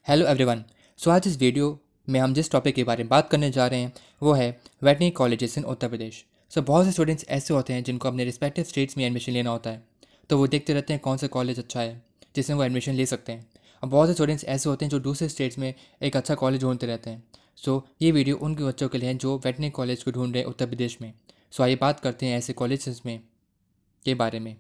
Hello everyone. सो आज इस video में हम जिस टॉपिक के बारे में बात करने जा रहे हैं वो है veterinary colleges in Uttar Pradesh. बहुत से स्टूडेंट्स ऐसे होते हैं जिनको अपने रिस्पेक्टिव स्टेट्स में एडमिशन लेना होता है, तो वो देखते रहते हैं कौन सा कॉलेज अच्छा है जिसमें वो एडमिशन ले सकते हैं। और बहुत से स्टूडेंट्स ऐसे होते हैं जो दूसरे स्टेट्स में एक अच्छा कॉलेज ढूंढते रहते हैं। ये वीडियो उनके बच्चों के लिए है जो वेटनरी कॉलेज को ढूंढ रहे हैं उत्तर प्रदेश में। आइए बात करते हैं ऐसे कॉलेजेस में के बारे में।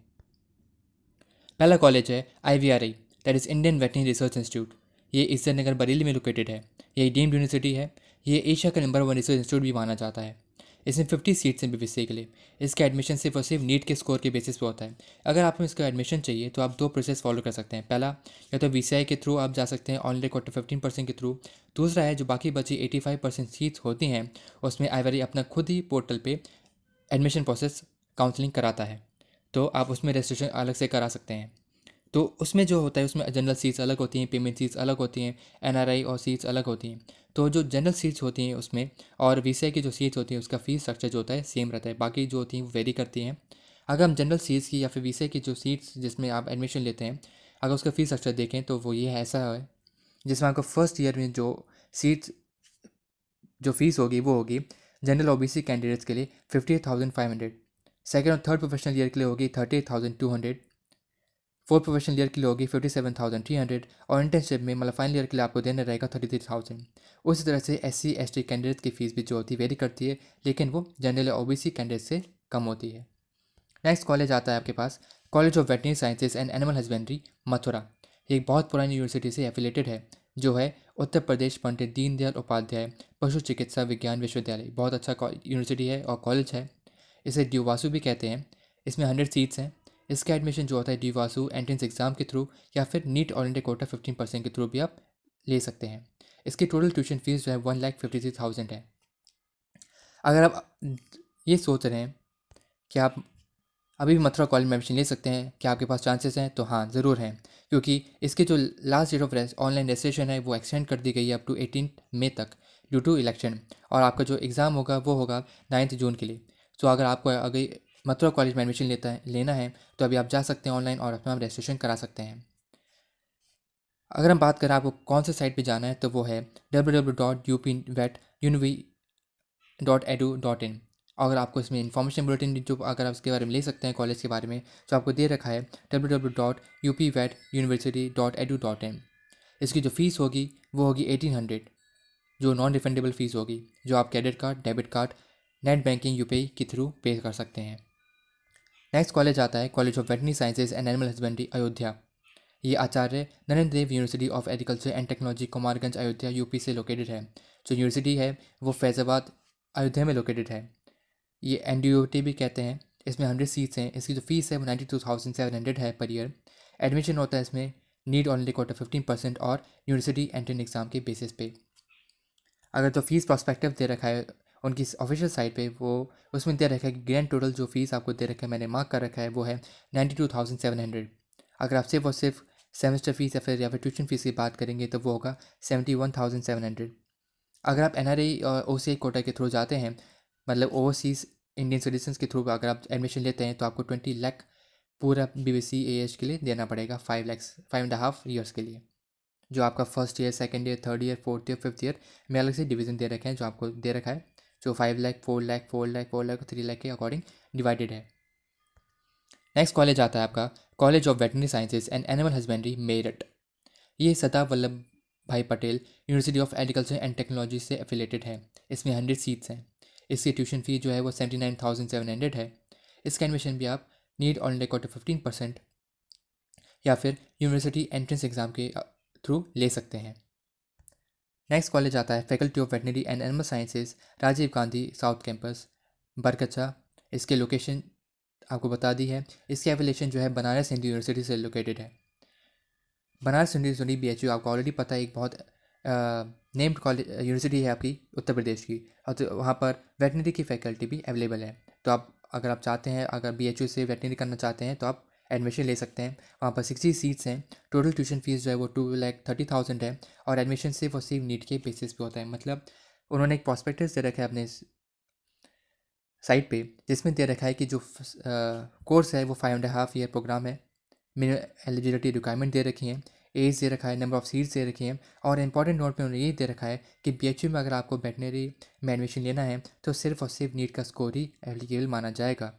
पहला कॉलेज है IVRI, that is Indian veterinary research institute. ये इज्जत नगर बरेली में लोकेटेड है। ये डीम्ड यूनिवर्सिटी है। ये एशिया का नंबर 1 रिसर्च इंस्टीट्यूट भी माना जाता है। इसमें 50 सीट्स हैं BVC के लिए। इसका एडमिशन सिर्फ और सिर्फ नीट के स्कोर के बेसिस पे होता है। अगर आपको इसका एडमिशन चाहिए तो आप दो प्रोसेस फॉलो कर सकते हैं। पहला, या तो VCI के थ्रू आप जा सकते हैं ऑनलाइन क्वार्टर 15% के थ्रू। दूसरा है जो बाकी बची 85% सीट्स होती हैं उसमें IVRI अपना खुद ही पोर्टल पे एडमिशन प्रोसेस काउंसलिंग कराता है, तो आप उसमें रजिस्ट्रेशन अलग से करा सकते हैं। तो उसमें जो होता है उसमें जनरल सीट्स अलग होती हैं, पेमेंट सीट्स अलग होती हैं, NRI और सीट्स अलग होती हैं। तो जो जनरल सीट्स होती हैं उसमें और VCI की जो सीट्स होती हैं उसका फ़ीस स्ट्रक्चर जो होता है सेम रहता है, बाकी जो होती हैं वो वेरी करती हैं। अगर हम जनरल सीट्स की या फिर VCI की जो सीट्स जिसमें आप एडमिशन लेते हैं, अगर उसका फ़ीस स्ट्रक्चर देखें तो वो ये ऐसा है जिसमें आपको फर्स्ट ईयर में सीट्स जो फीस होगी वो होगी जनरल OBC कैंडिडेट्स के लिए 58,500। सेकेंड और थर्ड प्रोफेशनल ईयर के लिए होगी 38,200। फोर्थ प्रोफेशनल ईयर के लिए होगी 57,300 और इंटर्नशिप में मतलब फाइनल ईयर के लिए आपको देना रहेगा 33,000। उसी तरह से SC ST कैंडिडेट की फ़ीस भी जो होती है वेरी करती है, लेकिन वो जनरल OBC कैंडिडेट से कम होती है। नेक्स्ट कॉलेज आता है आपके पास college of veterinary sciences and animal husbandry, Mathura. ये एक बहुत पुरानी यूनिवर्सिटी से एफिलेटेड है, जो है उत्तर प्रदेश पंडित दीनदयाल उपाध्याय पशु चिकित्सा विज्ञान विश्वविद्यालय। बहुत अच्छा यूनिवर्सिटी है और कॉलेज है। इसे ड्यूवासु भी कहते हैं। इसमें 100 सीट्स हैं। इसका एडमिशन जो होता है ड्यूवासु एंट्रेंस एग्ज़ाम के थ्रू या फिर नीट ऑल इंडिया कोटा 15% के थ्रू भी आप ले सकते हैं। इसकी टोटल ट्यूशन फीस जो है 1,53,000 है। अगर आप ये सोच रहे हैं कि आप अभी भी मथुरा कॉलेज में एडमिशन ले सकते हैं, क्या आपके पास चांसेस हैं? तो हाँ, ज़रूर हैं, क्योंकि इसके जो last date of online registration है वो एक्सटेंड कर दी गई है अप टू 18 मई तक ड्यू टू इलेक्शन। और आपका जो एग्ज़ाम होगा वो होगा 9 जून के लिए। अगर आपको अगर मथुरा कॉलेज में एडमिशन लेना है तो अभी आप जा सकते हैं ऑनलाइन और अपना रजिस्ट्रेशन करा सकते हैं। अगर हम बात करें आपको कौन से साइट पे जाना है तो वो है www.upvet.edu.in। अगर आपको इसमें इन्फॉर्मेशन बुलेटिन जो अगर आप इसके बारे में ले सकते हैं कॉलेज के बारे में, जो आपको दे रखा है www.upvetuniversity.edu.in। इसकी जो फ़ीस होगी वो होगी 1800, जो नॉन रिफंडेबल फ़ीस होगी, जो आप credit card, debit card, net banking, UPI के थ्रू पे कर सकते हैं। नेक्स्ट कॉलेज आता है college of veterinary sciences and animal husbandry, Ayodhya. ये Acharya Narendra Dev university of agriculture and technology, Kumarganj, Ayodhya, UP से लोकेटेड है। जो यूनिवर्सिटी है वो फैज़ाबाद, अयोध्या में लोकेटेड है। ये NDUT भी कहते हैं। इसमें 100 सीट्स हैं। इसकी जो फीस है वो 92,700 है पर ईयर। एडमिशन होता है इसमें नीट ऑनली कोटा 15% और यूनिवर्सिटी एंट्रेंस एग्ज़ाम के बेसिस पे। अगर जो फीस प्रॉस्पेक्टिव दे रखा है उनकी ऑफिशियल साइट पे, वो उसमें दे रखा है कि ग्रैंड टोटल जो फीस आपको दे रखा है, मैंने मार्क कर रखा है, वो है 92,700। अगर आप सिर्फ और सिर्फ सेमेस्टर फीस या फिर ट्यूशन फीस की बात करेंगे तो वो होगा 71,700। अगर आप NRI और OCI कोटा के थ्रू जाते हैं, मतलब ओवरसीज़ इंडियन सिटीजन्स के थ्रू अगर आप एडमिशन लेते हैं, तो आपको 20 लाख पूरा BVC AH के लिए देना पड़ेगा, 5.5 ईयर्स के लिए। जो आपका first year, second year, third year, fourth year, fifth year में अलग से डिवीजन दे रखे हैं, जो आपको दे रखा है, जो 5 लाख, 4 लाख, 4 लाख, 4 लाख, 3 लाख के अकॉर्डिंग डिवाइडेड है। नेक्स्ट कॉलेज आता है आपका college of veterinary sciences and animal husbandry, Meerut. ये सरदार वल्लभ भाई Patel university of agriculture and technology से एफिलेटेड है। इसमें 100 सीट्स हैं। इसकी ट्यूशन फ़ी जो है वो 79,700 है। इसका एडमिशन भी आप नीट ऑल इंडिया कोटा 15% या फिर यूनिवर्सिटी एंट्रेंस एग्ज़ाम के थ्रू ले सकते हैं। नेक्स्ट कॉलेज आता है faculty of veterinary and animal sciences, Rajiv Gandhi south campus, Barkachha. इसके लोकेशन आपको बता दी है। इसकी एफिलेशन जो है बनारस हिंदू यूनिवर्सिटी से लोकेटेड है। बनारस हिंदू यूनिवर्सिटी BHU आपको ऑलरेडी पता है, एक बहुत नेम्ड कॉलेज यूनिवर्सिटी है आपकी उत्तर प्रदेश की, और तो वहाँ पर वेटनरी की फैकल्टी भी अवेलेबल है। तो आप अगर आप चाहते हैं, अगर BHU से वेटनरी करना चाहते हैं तो आप एडमिशन ले सकते हैं। वहाँ पर 60 सीट्स हैं। टोटल ट्यूशन फीस जो है वो 2,30,000 है और एडमिशन सिर्फ और सिर्फ नीट के बेसिस पे होता है। मतलब उन्होंने एक प्रॉस्पेक्टस दे रखा है अपने साइट पे, जिसमें दे रखा है कि जो कोर्स है वो 5.5 ईयर प्रोग्राम है। मिनिमम एलिजिबिलिटी रिक्वायरमेंट दे रखी हैं। एज दे रखा है, नंबर ऑफ़ सीट्स दे रखी हैं, और इंपॉर्टेंट नोट में उन्होंने ये दे रखा है कि बीएचयू में अगर आपको वेटनरी में एडमिशन लेना है तो सिर्फ और सिर्फ नीट का स्कोर ही एप्लीकेबल माना जाएगा।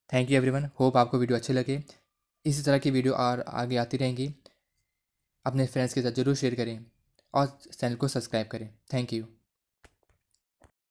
थैंक यू एवरीवन, होप आपको वीडियो अच्छे लगे। इसी तरह की वीडियो और आगे आती रहेंगी। अपने फ्रेंड्स के साथ ज़रूर शेयर करें और चैनल को सब्सक्राइब करें। Thank you.